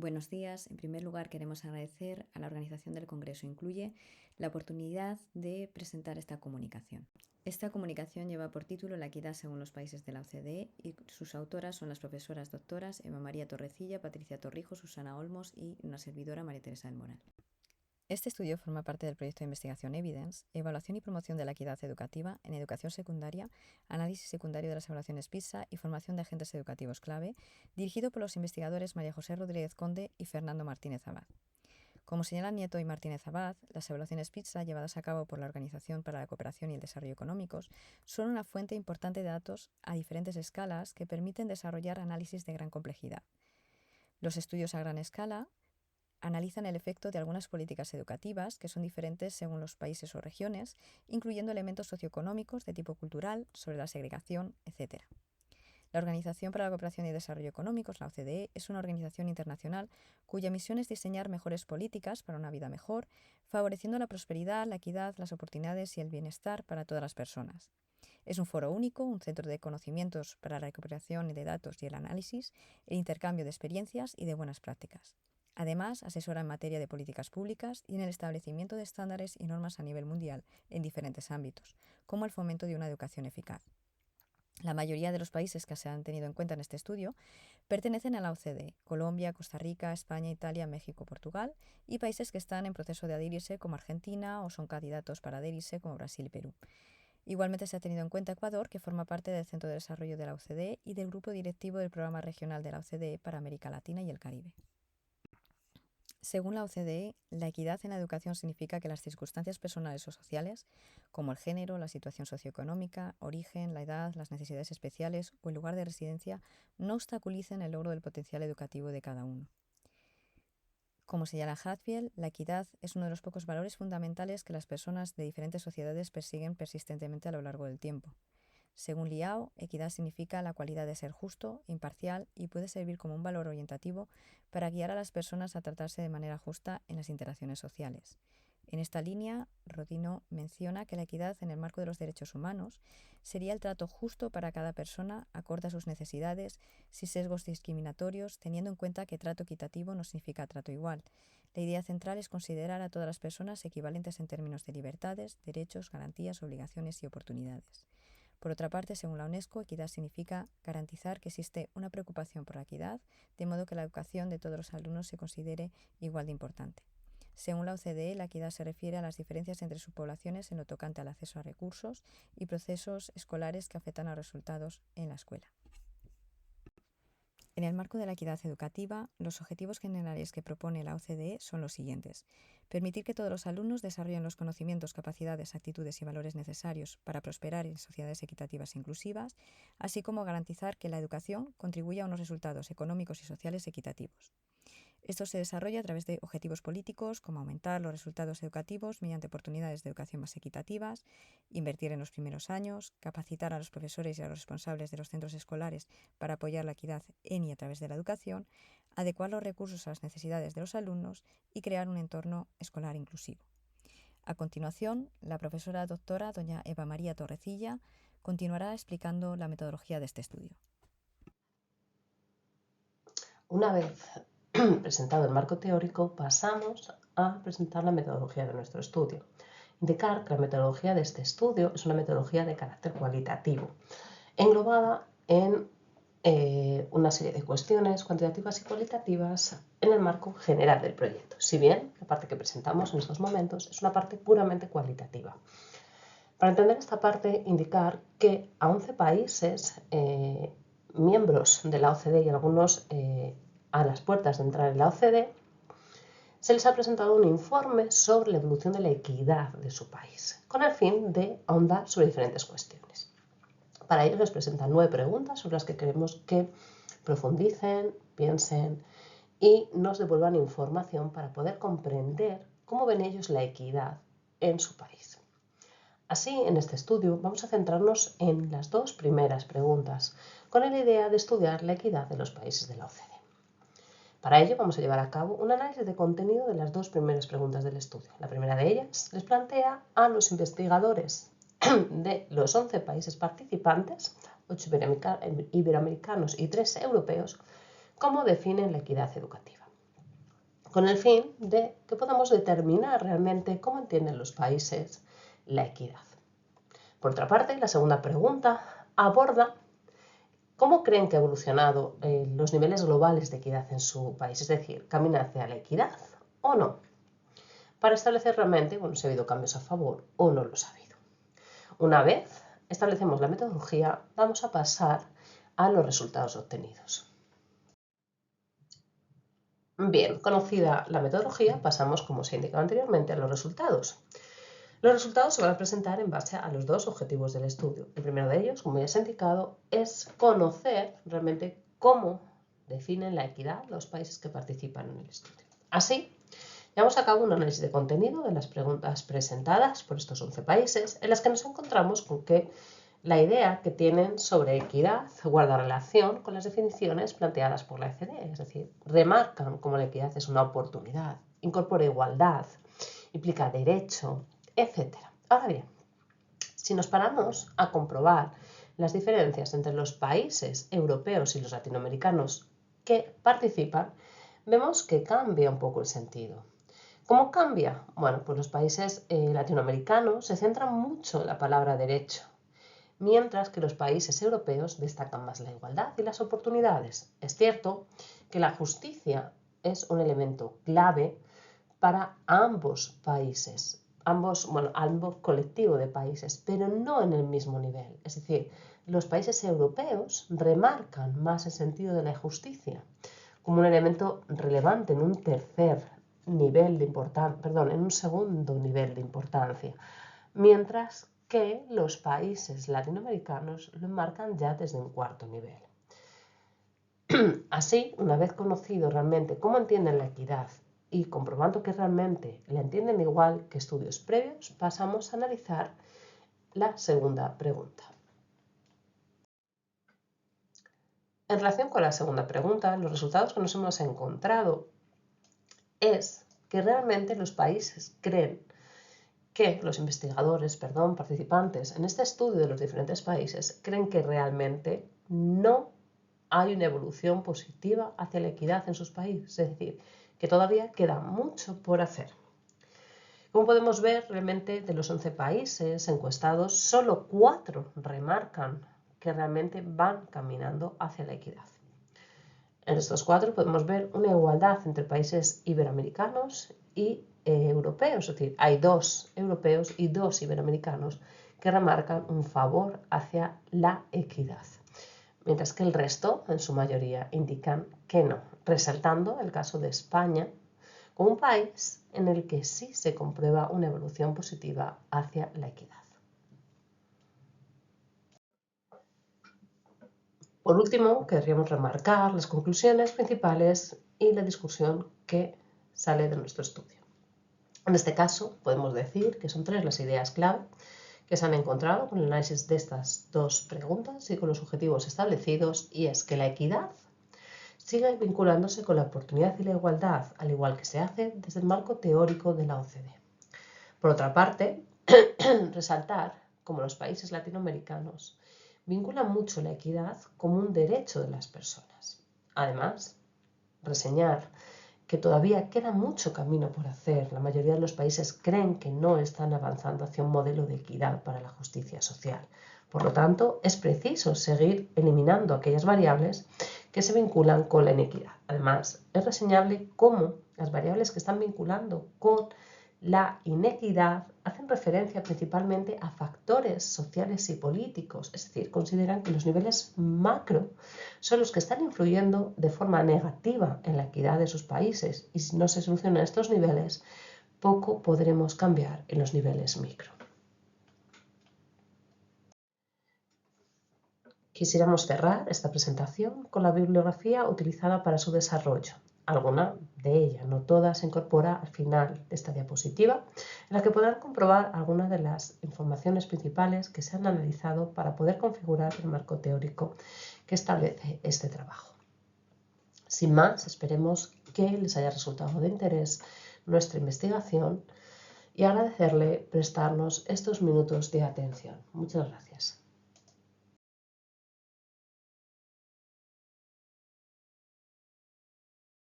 Buenos días. En primer lugar, queremos agradecer a la organización del Congreso Incluye la oportunidad de presentar esta comunicación. Esta comunicación lleva por título La equidad según los países de la OCDE y sus autoras son las profesoras doctoras Eva María Torrecilla, Patricia Torrijos, Susana Olmos y una servidora María Teresa del Moral. Este estudio forma parte del proyecto de investigación Evidence, Evaluación y promoción de la equidad educativa en educación secundaria, análisis secundario de las evaluaciones PISA y formación de agentes educativos clave, dirigido por los investigadores María José Rodríguez Conde y Fernando Martínez Abad. Como señalan Nieto y Martínez Abad, las evaluaciones PISA llevadas a cabo por la Organización para la Cooperación y el Desarrollo Económicos son una fuente importante de datos a diferentes escalas que permiten desarrollar análisis de gran complejidad. Los estudios a gran escala analizan el efecto de algunas políticas educativas que son diferentes según los países o regiones, incluyendo elementos socioeconómicos de tipo cultural, sobre la segregación, etc. La Organización para la Cooperación y Desarrollo Económicos, la OCDE, es una organización internacional cuya misión es diseñar mejores políticas para una vida mejor, favoreciendo la prosperidad, la equidad, las oportunidades y el bienestar para todas las personas. Es un foro único, un centro de conocimientos para la recuperación de datos y el análisis, el intercambio de experiencias y de buenas prácticas. Además, asesora en materia de políticas públicas y en el establecimiento de estándares y normas a nivel mundial en diferentes ámbitos, como el fomento de una educación eficaz. La mayoría de los países que se han tenido en cuenta en este estudio pertenecen a la OCDE: Colombia, Costa Rica, España, Italia, México, Portugal, y países que están en proceso de adherirse como Argentina o son candidatos para adherirse como Brasil y Perú. Igualmente se ha tenido en cuenta Ecuador, que forma parte del Centro de Desarrollo de la OCDE y del Grupo Directivo del Programa Regional de la OCDE para América Latina y el Caribe. Según la OCDE, la equidad en la educación significa que las circunstancias personales o sociales, como el género, la situación socioeconómica, origen, la edad, las necesidades especiales o el lugar de residencia, no obstaculicen el logro del potencial educativo de cada uno. Como señala Hadfield, la equidad es uno de los pocos valores fundamentales que las personas de diferentes sociedades persiguen persistentemente a lo largo del tiempo. Según Liao, equidad significa la cualidad de ser justo, imparcial y puede servir como un valor orientativo para guiar a las personas a tratarse de manera justa en las interacciones sociales. En esta línea, Rodino menciona que la equidad en el marco de los derechos humanos sería el trato justo para cada persona acorde a sus necesidades, sin sesgos discriminatorios, teniendo en cuenta que trato equitativo no significa trato igual. La idea central es considerar a todas las personas equivalentes en términos de libertades, derechos, garantías, obligaciones y oportunidades. Por otra parte, según la UNESCO, equidad significa garantizar que existe una preocupación por la equidad, de modo que la educación de todos los alumnos se considere igual de importante. Según la OCDE, la equidad se refiere a las diferencias entre subpoblaciones en lo tocante al acceso a recursos y procesos escolares que afectan a los resultados en la escuela. En el marco de la equidad educativa, los objetivos generales que propone la OCDE son los siguientes: permitir que todos los alumnos desarrollen los conocimientos, capacidades, actitudes y valores necesarios para prosperar en sociedades equitativas e inclusivas, así como garantizar que la educación contribuya a unos resultados económicos y sociales equitativos. Esto se desarrolla a través de objetivos políticos como aumentar los resultados educativos mediante oportunidades de educación más equitativas, invertir en los primeros años, capacitar a los profesores y a los responsables de los centros escolares para apoyar la equidad en y a través de la educación, adecuar los recursos a las necesidades de los alumnos y crear un entorno escolar inclusivo. A continuación, la profesora doctora doña Eva María Torrecilla continuará explicando la metodología de este estudio. Una vez presentado el marco teórico, pasamos a presentar la metodología de nuestro estudio. Indicar que la metodología de este estudio es una metodología de carácter cualitativo, englobada en una serie de cuestiones cuantitativas y cualitativas en el marco general del proyecto, si bien la parte que presentamos en estos momentos es una parte puramente cualitativa. Para entender esta parte, indicar que a 11 países miembros de la OCDE y algunos a las puertas de entrar en la OCDE, se les ha presentado un informe sobre la evolución de la equidad de su país, con el fin de ahondar sobre diferentes cuestiones. Para ello les presentan 9 preguntas sobre las que queremos que profundicen, piensen y nos devuelvan información para poder comprender cómo ven ellos la equidad en su país. Así, en este estudio vamos a centrarnos en las 2 primeras preguntas, con la idea de estudiar la equidad de los países de la OCDE. Para ello vamos a llevar a cabo un análisis de contenido de las 2 primeras preguntas del estudio. La primera de ellas les plantea a los investigadores de los 11 países participantes, 8 iberoamericanos y 3 europeos, cómo definen la equidad educativa. con el fin de que podamos determinar realmente cómo entienden los países la equidad. Por otra parte, la segunda pregunta aborda cómo creen que ha evolucionado los niveles globales de equidad en su país, es decir, ¿camina hacia la equidad o no? Para establecer realmente si ha habido cambios a favor o no los ha habido. Una vez establecemos la metodología, vamos a pasar a los resultados obtenidos. Bien, conocida la metodología, pasamos, como se ha indicado anteriormente, a los resultados. Los resultados se van a presentar en base a los dos objetivos del estudio. El primero de ellos, como ya se ha indicado, es conocer realmente cómo definen la equidad los países que participan en el estudio. Así, llevamos a cabo un análisis de contenido de las preguntas presentadas por estos 11 países, en las que nos encontramos con que la idea que tienen sobre equidad guarda relación con las definiciones planteadas por la OCDE, es decir, remarcan cómo la equidad es una oportunidad, incorpora igualdad, implica derecho, etc. Ahora bien, si nos paramos a comprobar las diferencias entre los países europeos y los latinoamericanos que participan, vemos que cambia un poco el sentido. ¿Cómo cambia? Bueno, pues los países latinoamericanos se centran mucho en la palabra derecho, mientras que los países europeos destacan más la igualdad y las oportunidades. Es cierto que la justicia es un elemento clave para ambos países, ambos colectivos de países, pero no en el mismo nivel. Es decir, los países europeos remarcan más el sentido de la justicia como un elemento relevante en un en un segundo nivel de importancia, mientras que los países latinoamericanos lo enmarcan ya desde un cuarto nivel. Así, una vez conocido realmente cómo entienden la equidad y comprobando que realmente la entienden igual que estudios previos, pasamos a analizar la segunda pregunta. En relación con la segunda pregunta, los resultados que nos hemos encontrado es que realmente los países creen que los investigadores, participantes en este estudio de los diferentes países, creen que realmente no hay una evolución positiva hacia la equidad en sus países, es decir, que todavía queda mucho por hacer. Como podemos ver, realmente de los 11 países encuestados, solo 4 remarcan que realmente van caminando hacia la equidad. En estos 4 podemos ver una igualdad entre países iberoamericanos y europeos, es decir, hay 2 europeos y 2 iberoamericanos que remarcan un favor hacia la equidad, mientras que el resto, en su mayoría, indican que no, resaltando el caso de España como un país en el que sí se comprueba una evolución positiva hacia la equidad. Por último, querríamos remarcar las conclusiones principales y la discusión que sale de nuestro estudio. En este caso, podemos decir que son 3 las ideas clave que se han encontrado con el análisis de estas 2 preguntas y con los objetivos establecidos, y es que la equidad sigue vinculándose con la oportunidad y la igualdad, al igual que se hace desde el marco teórico de la OCDE. Por otra parte, resaltar cómo los países latinoamericanos vinculan mucho la equidad como un derecho de las personas. Además, reseñar que todavía queda mucho camino por hacer. La mayoría de los países creen que no están avanzando hacia un modelo de equidad para la justicia social. Por lo tanto, es preciso seguir eliminando aquellas variables que se vinculan con la inequidad. Además, es reseñable cómo las variables que están vinculando con la inequidad hacen referencia principalmente a factores sociales y políticos, es decir, consideran que los niveles macro son los que están influyendo de forma negativa en la equidad de sus países, y si no se solucionan estos niveles, poco podremos cambiar en los niveles micro. Quisiéramos cerrar esta presentación con la bibliografía utilizada para su desarrollo. Alguna de ellas, no todas, se incorpora al final de esta diapositiva, en la que podrán comprobar algunas de las informaciones principales que se han analizado para poder configurar el marco teórico que establece este trabajo. Sin más, esperemos que les haya resultado de interés nuestra investigación y agradecerle prestarnos estos minutos de atención. Muchas gracias.